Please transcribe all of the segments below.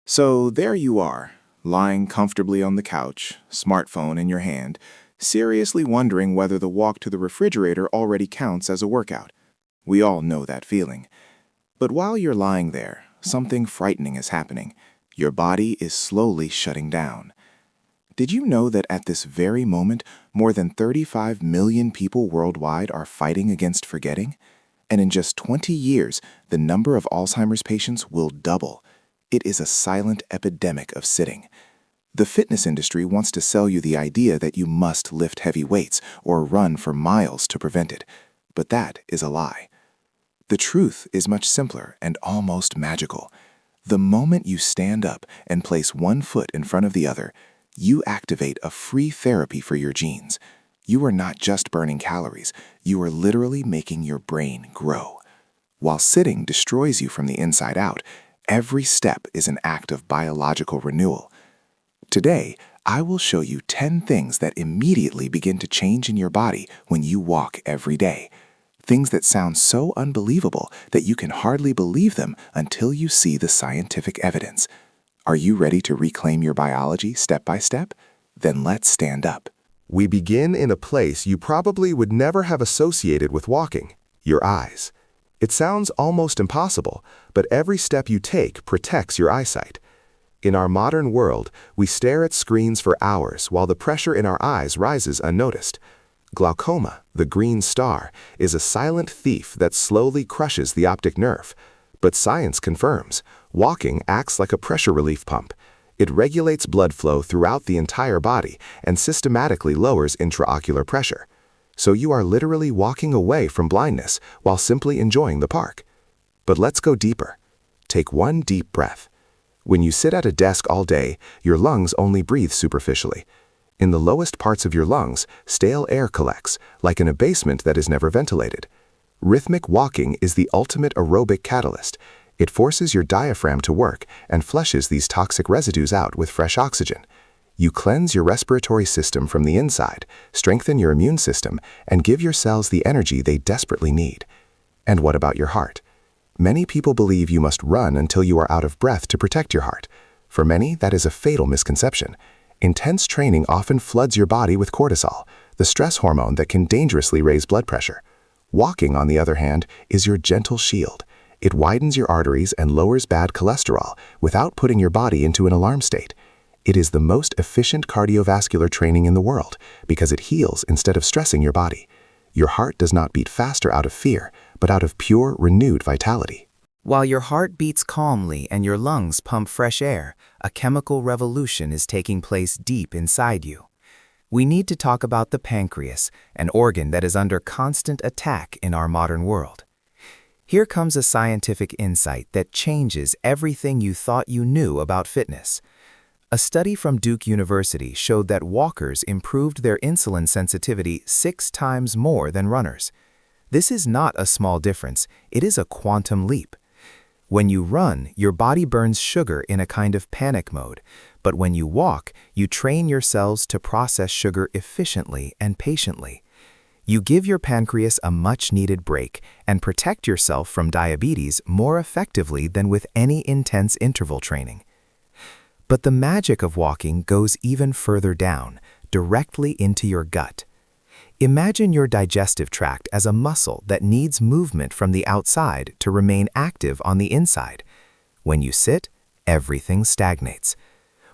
So there you are, lying comfortably on the couch, smartphone in your hand, seriously wondering whether the walk to the refrigerator already counts as a workout. We all know that feeling. But while you're lying there, something frightening is happening. Your body is slowly shutting down. Did you know that at this very moment, more than 35 million people worldwide are fighting against forgetting? And in just 20 years, the number of Alzheimer's patients will double. It is a silent epidemic of sitting. The fitness industry wants to sell you the idea that you must lift heavy weights or run for miles to prevent it. But that is a lie. The truth is much simpler and almost magical. The moment you stand up and place one foot in front of the other, you activate a free therapy for your genes. You are not just burning calories, you are literally making your brain grow. While sitting destroys you from the inside out, every step is an act of biological renewal. Today, I will show you 10 things that immediately begin to change in your body when you walk every day. Things that sound so unbelievable that you can hardly believe them until you see the scientific evidence. Are you ready to reclaim your biology step by step? Then let's stand up. We begin in a place you probably would never have associated with walking, your eyes. It sounds almost impossible, but every step you take protects your eyesight. In our modern world, we stare at screens for hours while the pressure in our eyes rises unnoticed. Glaucoma, the green star, is a silent thief that slowly crushes the optic nerve. But science confirms, walking acts like a pressure relief pump. It regulates blood flow throughout the entire body and systematically lowers intraocular pressure. So you are literally walking away from blindness while simply enjoying the park. But let's go deeper. Take one deep breath. When you sit at a desk all day, your lungs only breathe superficially. In the lowest parts of your lungs, stale air collects, like in a basement that is never ventilated. Rhythmic walking is the ultimate aerobic catalyst. It forces your diaphragm to work and flushes these toxic residues out with fresh oxygen. You cleanse your respiratory system from the inside, strengthen your immune system, and give your cells the energy they desperately need. And what about your heart? Many people believe you must run until you are out of breath to protect your heart. For many, that is a fatal misconception. Intense training often floods your body with cortisol, the stress hormone that can dangerously raise blood pressure. Walking, on the other hand, is your gentle shield. It widens your arteries and lowers bad cholesterol without putting your body into an alarm state. It is the most efficient cardiovascular training in the world because it heals instead of stressing your body. Your heart does not beat faster out of fear, but out of pure, renewed vitality. While your heart beats calmly and your lungs pump fresh air, a chemical revolution is taking place deep inside you. We need to talk about the pancreas, an organ that is under constant attack in our modern world. Here comes a scientific insight that changes everything you thought you knew about fitness. A study from Duke University showed that walkers improved their insulin sensitivity 6 times more than runners. This is not a small difference, it is a quantum leap. When you run, your body burns sugar in a kind of panic mode, but when you walk, you train your cells to process sugar efficiently and patiently. You give your pancreas a much-needed break and protect yourself from diabetes more effectively than with any intense interval training. But the magic of walking goes even further down, directly into your gut. Imagine your digestive tract as a muscle that needs movement from the outside to remain active on the inside. When you sit, everything stagnates.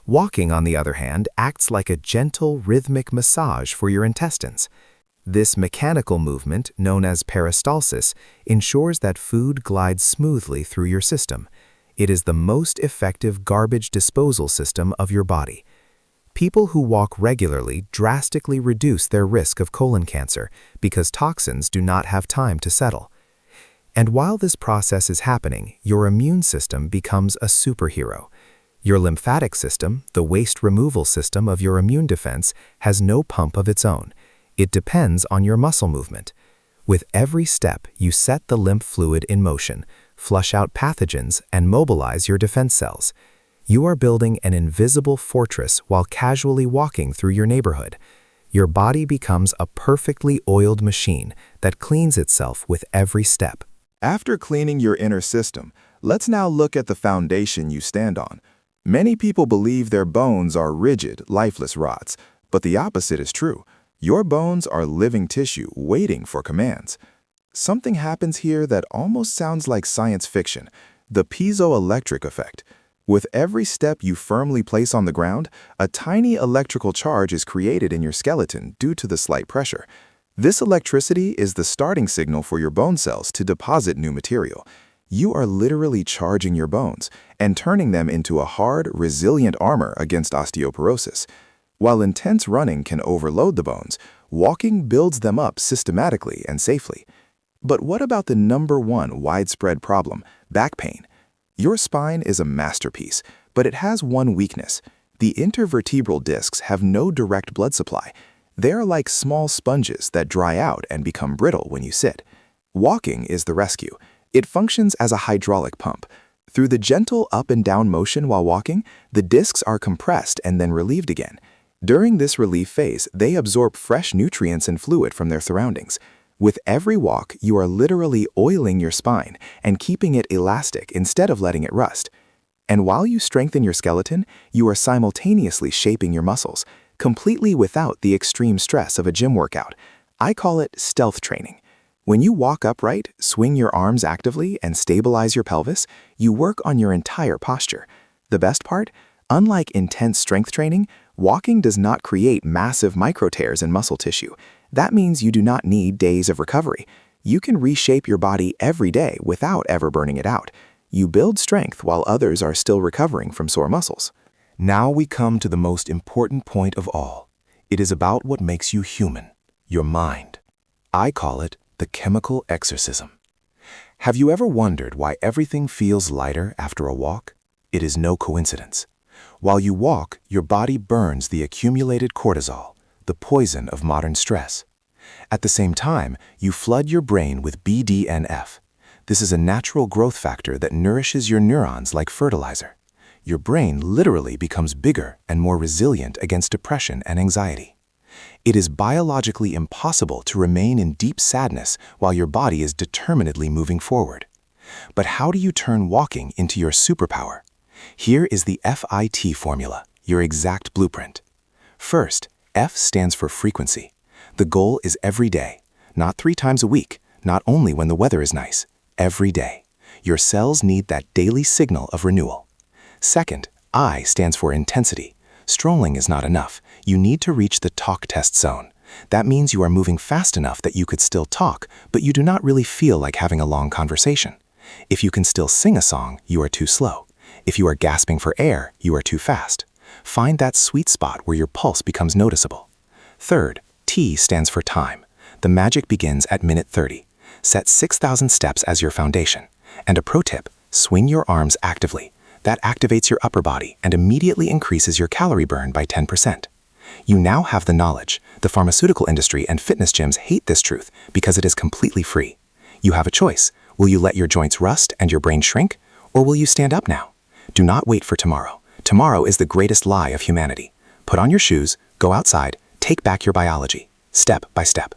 Walking, on the other hand, acts like a gentle, rhythmic massage for your intestines. This mechanical movement, known as peristalsis, ensures that food glides smoothly through your system. It is the most effective garbage disposal system of your body. People who walk regularly drastically reduce their risk of colon cancer because toxins do not have time to settle. And while this process is happening, your immune system becomes a superhero. Your lymphatic system, the waste removal system of your immune defense, has no pump of its own. It depends on your muscle movement. With every step, you set the lymph fluid in motion, flush out pathogens, and mobilize your defense cells. You are building an invisible fortress while casually walking through your neighborhood. Your body becomes a perfectly oiled machine that cleans itself with every step. After cleaning your inner system, let's now look at the foundation you stand on. Many people believe their bones are rigid, lifeless rods, but the opposite is true. Your bones are living tissue waiting for commands. Something happens here that almost sounds like science fiction, the piezoelectric effect. With every step you firmly place on the ground, a tiny electrical charge is created in your skeleton due to the slight pressure. This electricity is the starting signal for your bone cells to deposit new material. You are literally charging your bones and turning them into a hard, resilient armor against osteoporosis. While intense running can overload the bones, walking builds them up systematically and safely. But what about the #1 widespread problem, back pain? Your spine is a masterpiece, but it has one weakness. The intervertebral discs have no direct blood supply. They are like small sponges that dry out and become brittle when you sit. Walking is the rescue. It functions as a hydraulic pump. Through the gentle up and down motion while walking, the discs are compressed and then relieved again. During this relief phase, they absorb fresh nutrients and fluid from their surroundings. With every walk, you are literally oiling your spine and keeping it elastic instead of letting it rust. And while you strengthen your skeleton, you are simultaneously shaping your muscles, completely without the extreme stress of a gym workout. I call it stealth training. When you walk upright, swing your arms actively, and stabilize your pelvis, you work on your entire posture. The best part? Unlike intense strength training, walking does not create massive microtears in muscle tissue. That means you do not need days of recovery. You can reshape your body every day without ever burning it out. You build strength while others are still recovering from sore muscles. Now we come to the most important point of all. It is about what makes you human, your mind. I call it the chemical exorcism. Have you ever wondered why everything feels lighter after a walk? It is no coincidence. While you walk, your body burns the accumulated cortisol, the poison of modern stress. At the same time, you flood your brain with BDNF. This is a natural growth factor that nourishes your neurons like fertilizer. Your brain literally becomes bigger and more resilient against depression and anxiety. It is biologically impossible to remain in deep sadness while your body is determinedly moving forward. But how do you turn walking into your superpower? Here is the FIT formula, your exact blueprint. First, F stands for frequency. The goal is every day, not 3 times a week, not only when the weather is nice, every day. Your cells need that daily signal of renewal. Second, I stands for intensity. Strolling is not enough. You need to reach the talk test zone. That means you are moving fast enough that you could still talk, but you do not really feel like having a long conversation. If you can still sing a song, you are too slow. If you are gasping for air, you are too fast. Find that sweet spot where your pulse becomes noticeable. Third, T stands for time. The magic begins at minute 30. Set 6,000 steps as your foundation. And a pro tip, swing your arms actively. That activates your upper body and immediately increases your calorie burn by 10%. You now have the knowledge. The pharmaceutical industry and fitness gyms hate this truth because it is completely free. You have a choice. Will you let your joints rust and your brain shrink? Or will you stand up now? Do not wait for tomorrow. Tomorrow is the greatest lie of humanity. Put on your shoes, go outside, take back your biology, step by step.